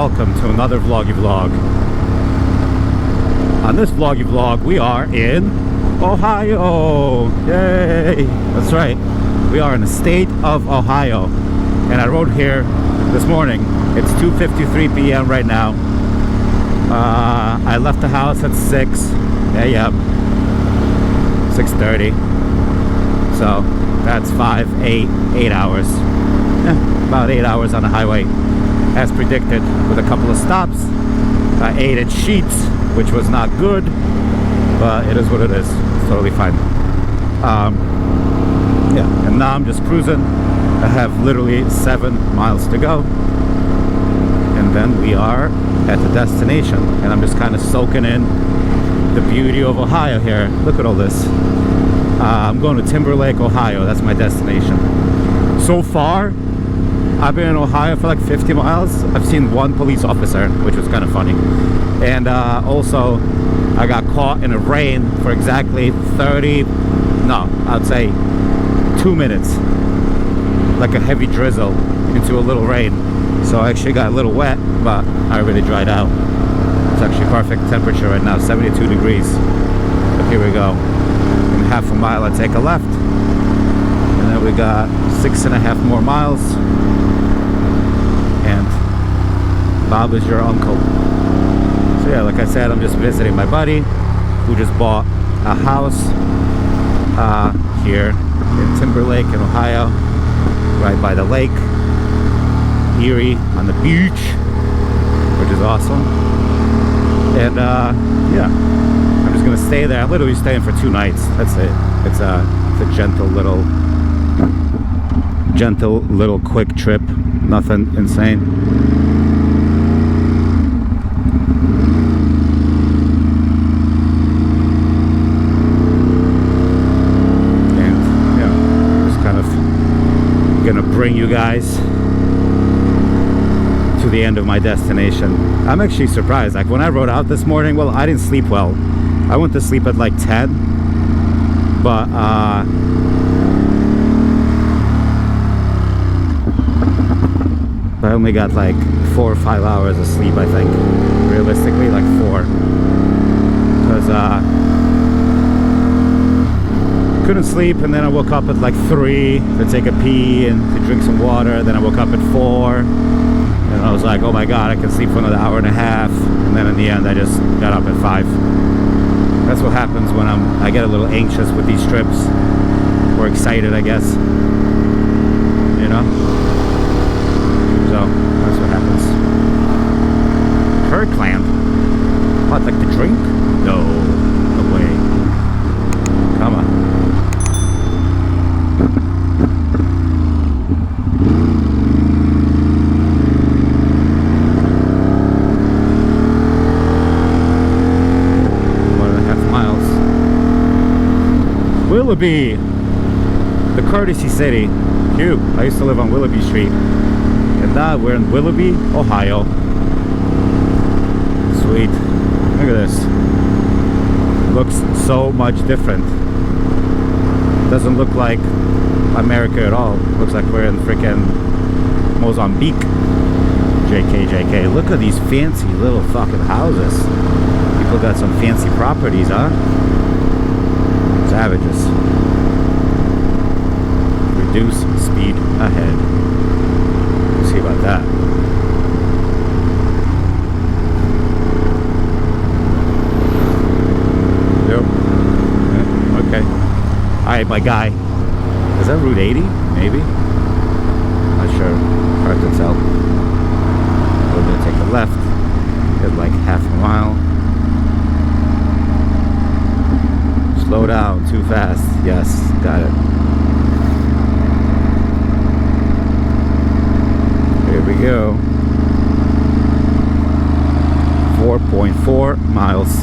welcome to another vloggy vlog. On this vloggy vlog, we are in Ohio. Yay! That's right, we are in the state of Ohio, and I rode here this morning. It's 2:53 p.m. right now. I left the house at 6 a.m. 6:30. So that's 8 hours. About 8 hours on the highway, as predicted, with a couple of stops. I ate at Sheets, which was not good, but it is what it is. It's totally fine. Yeah, and now I'm just cruising. I have literally 7 miles to go, and then we are at the destination, and I'm just kind of soaking in the beauty of Ohio here. Look at all this. I'm going to Timberlake, Ohio. That's my destination. So far, I've been in Ohio for like 50 miles. I've seen one police officer, which was kind of funny. And also, I got caught in the rain for exactly 2 minutes. Like a heavy drizzle into a little rain. So I actually got a little wet, but I already dried out. It's actually perfect temperature right now, 72 degrees. But here we go. In half a mile, I take a left. And then we got 6.5 more miles. And Bob is your uncle. So yeah, like I said, I'm just visiting my buddy who just bought a house here in Timberlake in Ohio, right by the lake, Erie, on the beach, which is awesome. And yeah, I'm just gonna stay there. I'm literally staying for 2 nights. That's it. It's a gentle little quick trip. Nothing insane. And yeah, just kind of gonna bring you guys to the end of my destination. I'm actually surprised. Like when I rode out this morning, well, I didn't sleep well. I went to sleep at like 10, but I only got like 4 or 5 hours of sleep, I think. Realistically, like 4. Because couldn't sleep, and then I woke up at like 3 to take a pee and to drink some water. Then I woke up at 4, and I was like, oh my god, I can sleep for another hour and a half. And then in the end, I just got up at 5. That's what happens when I get a little anxious with these trips, or excited, I guess. You know? So, that's what happens. Kirkland? What, like the drink? No. No way. Come on. Willoughby, the courtesy city. Cute. I used to live on Willoughby Street, and now we're in Willoughby, Ohio. Sweet. Look at this. Looks so much different. Doesn't look like America at all. Looks like we're in freaking Mozambique. JK. Look at these fancy little fucking houses. People got some fancy properties, huh? Savages. Reduce speed ahead. Let's see about that. Yep. Okay. Alright, my guy. Is that Route 80? Maybe? Not sure. Hard to tell. We're gonna take a left. Get like half a mile. Slow down, too fast. Yes, got it. Here we go. 4.4 miles.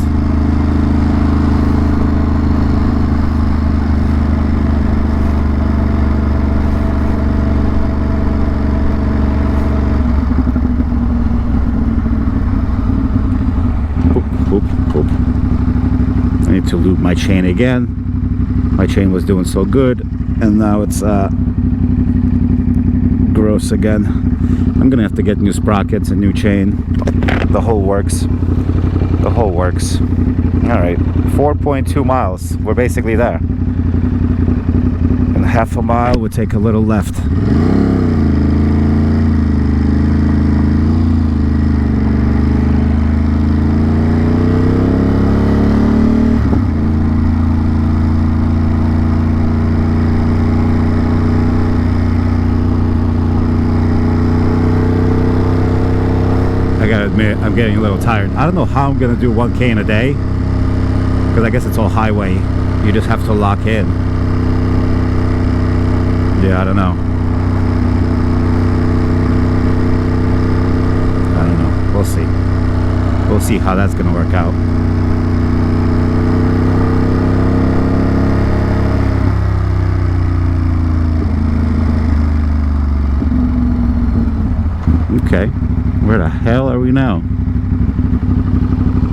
Boop. I need to lube my chain again. My chain was doing so good, and now it's gross again. I'm gonna have to get new sprockets, a new chain, the whole works. The whole works. Alright, 4.2 miles. We're basically there. In half a mile, we'll take a little left. I gotta admit, I'm getting a little tired. I don't know how I'm gonna do 1K in a day, because I guess it's all highway. You just have to lock in. Yeah, I don't know. I don't know. We'll see. We'll see how that's gonna work out. Okay. Where the hell are we now?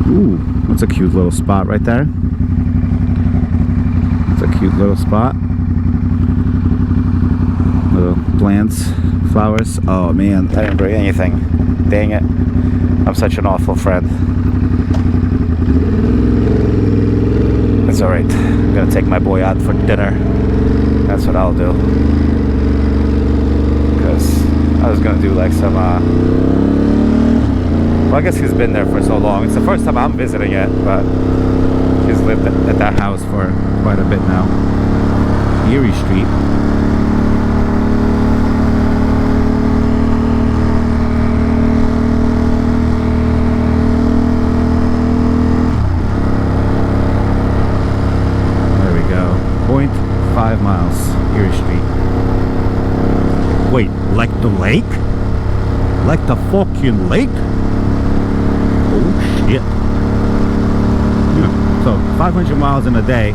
Ooh, that's a cute little spot right there. It's a cute little spot. Little plants, flowers. Oh man, I didn't bring anything. Dang it. I'm such an awful friend. It's alright. I'm gonna take my boy out for dinner. That's what I'll do. Because I was gonna do like some well, I guess he's been there for so long. It's the first time I'm visiting it, but he's lived at that house for quite a bit now. Erie Street. There we go. 0.5 miles. Erie Street. Wait, like the lake? Like the fucking lake? Oh shit. Yeah. So 500 miles in a day,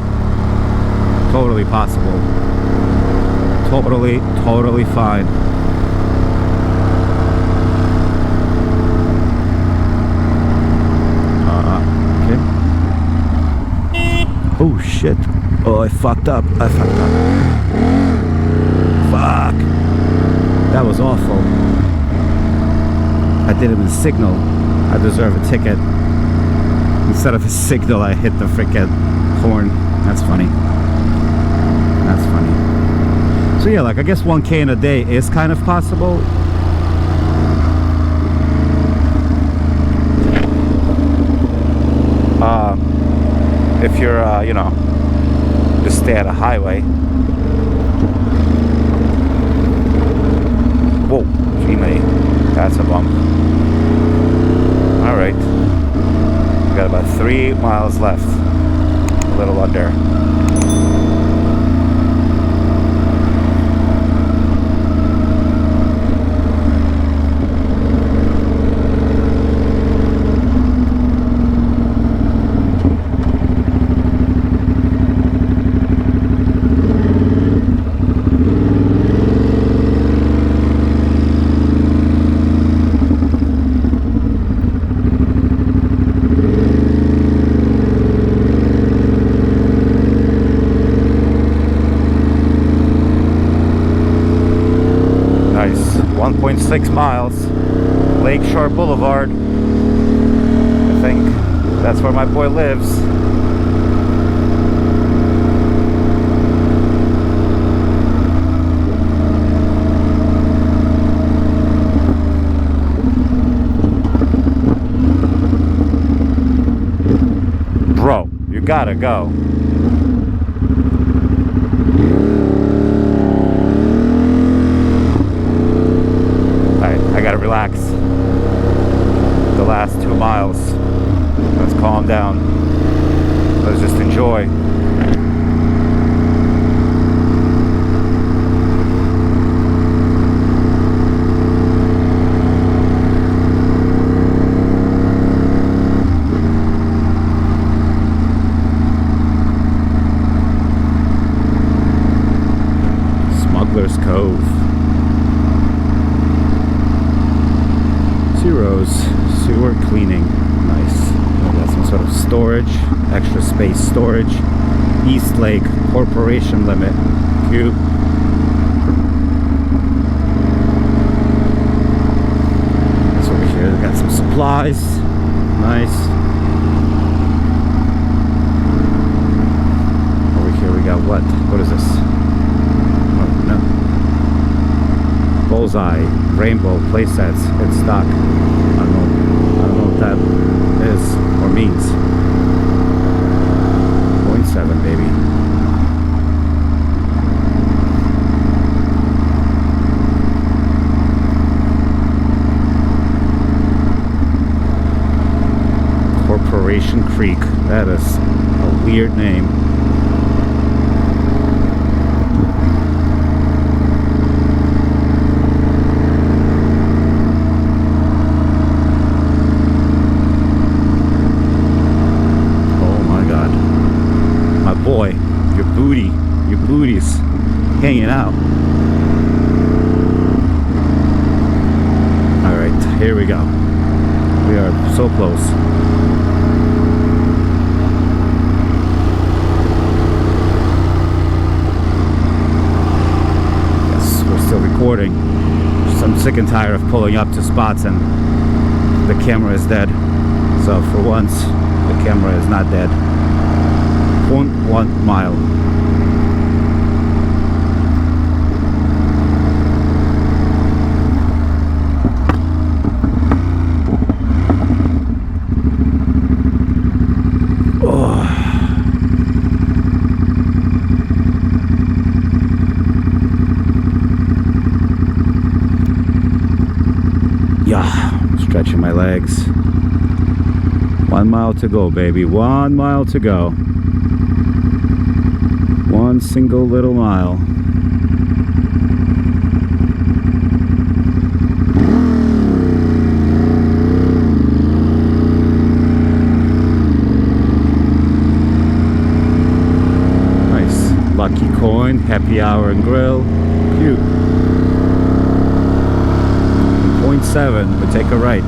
totally possible. Totally fine. Okay. Oh shit. Oh, I fucked up. Fuck. That was awful. I did it with a signal. I deserve a ticket. Instead of a signal, I hit the frickin' horn. That's funny. That's funny. So yeah, like I guess 1K in a day is kind of possible. If you're, you know, just stay at a highway. Whoa, gee, that's a bump. Alright, we got about 3 miles left, a little under. Nice. 1.6 miles. Lakeshore Boulevard. I think that's where my boy lives. Bro, you gotta go. I gotta relax. The last 2 miles. Let's calm down. Let's just enjoy. Smuggler's Cove. Zeros, sewer cleaning. Nice. Oh, that's some sort of storage, extra space storage. East Lake Corporation Limit. Cute. bullseye rainbow play sets in stock. I don't know what that is or means. 0.7 baby. Corporation Creek. That is a weird name. Boy, your booty's hanging out. All right, here we go. We are so close. Yes, we're still recording. Just, I'm sick and tired of pulling up to spots and the camera is dead. So for once, the camera is not dead. 0.1 mile. Oh. Yeah, stretching my legs. 1 mile to go, baby. 1 mile to go. One single little mile. Nice. Lucky coin, happy hour and grill. Cute. 0.7, but take a right.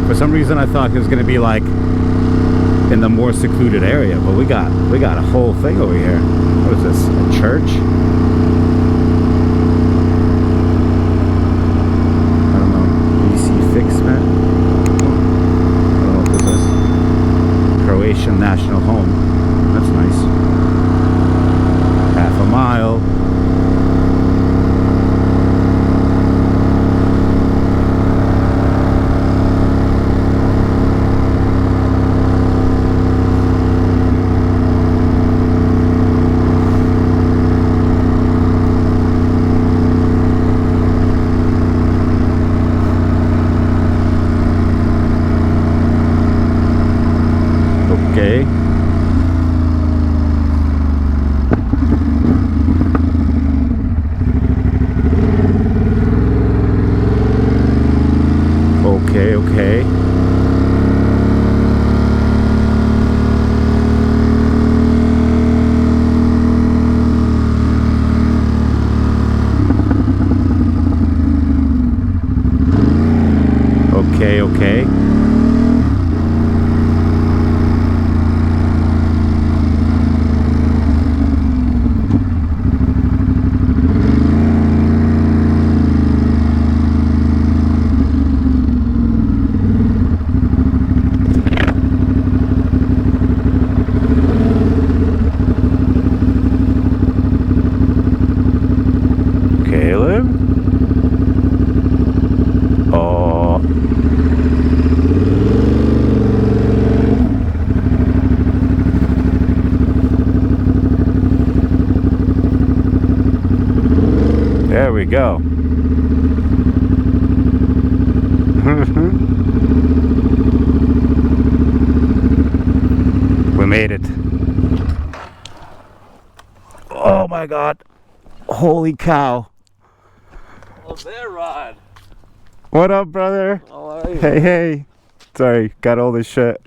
For some reason I thought it was going to be like in the more secluded area, but we got a whole thing over here. What is this? A church? I don't know. BC Fix, man. I don't know what this is. Croatian National Home. That's nice. Half a mile. Okay. Okay. Okay. There we go. We made it. Oh my God. Holy cow. Oh, there, Rod. What up, brother? How are you? Hey. Sorry, got all this shit.